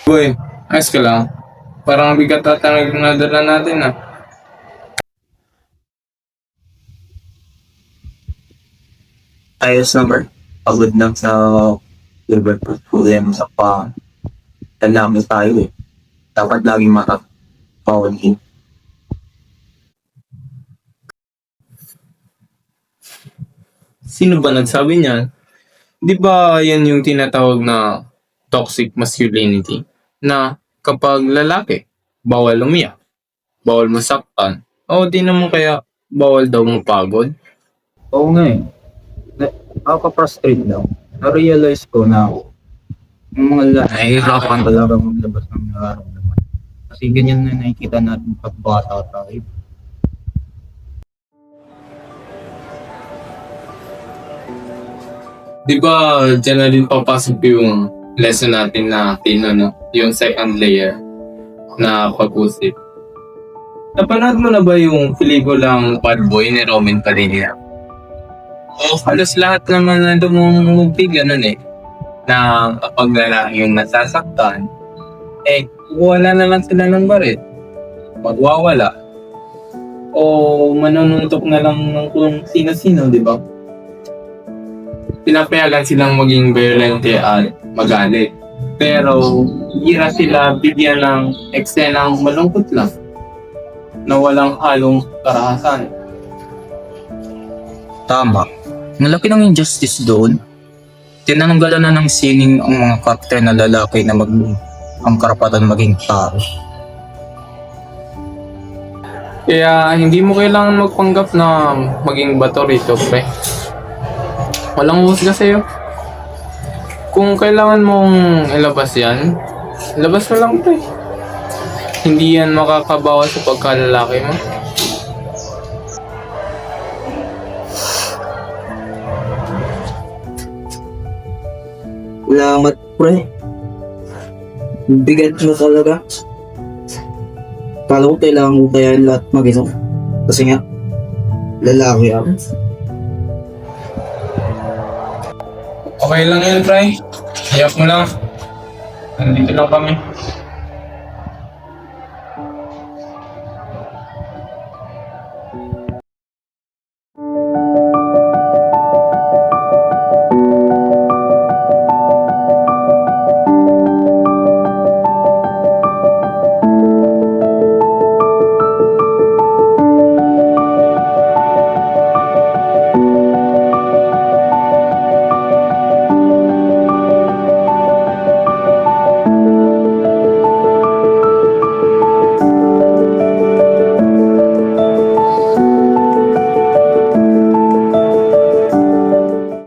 Boy, ayos ka lang. Parang bigat ata ng nadala natin ah. Ayos naman. Pagod lang sa Liverpool. Problema sa pa. Dalami tayo eh. Dapat laging makapawin. Sino ba nagsabi niyan? Di ba yan yung tinatawag na toxic masculinity? Na kapag lalaki, bawal umiyak, bawal masaktan, o di naman kaya bawal daw mapagod? Oo nga eh. Nakaka-frustrate lang. Na-realize ko na yung mga lalaki nahihirapan talaga maglabas ng nararamdaman. Kasi ganyan na nakikita natin pag bata tayo. Di ba dyan na din papasok yung lesson natin na no? Yung second layer na pag-usip. Napanood mo na ba yung pelikulang Bad Boy ni Roman Padilla? O halos lahat naman na dumumugtig ganun eh. Na kapag lalaki yung nasasaktan, wala na lang sila ng barit. Magwawala. O manununtok na lang ng kung sino-sino, di ba? Pinapayagan silang maging violente at magalit. Pero, hira sila bigyan ng eksenang malungkot lang na walang halong karahasan. Tama. Ang laki ng injustice doon. Tinananggalan na ng sining ang mga karakter na lalaki na ang karapatan maging tao. Kaya, hindi mo kailangan magpanggap na maging bato rito, pre. Walang husga sa'yo. Kung kailangan mong ilabas yan, ilabas mo lang, pre. Hindi yan makakabawas sa pagkalalaki mo. Salamat, pre. Bigat mo talaga. Kala ko kailangan mo kaya lahat mag-isa. Kasi nga, lalaki ako. Okay lang yan, pre. Hayap mo lang. Nandito lang kami.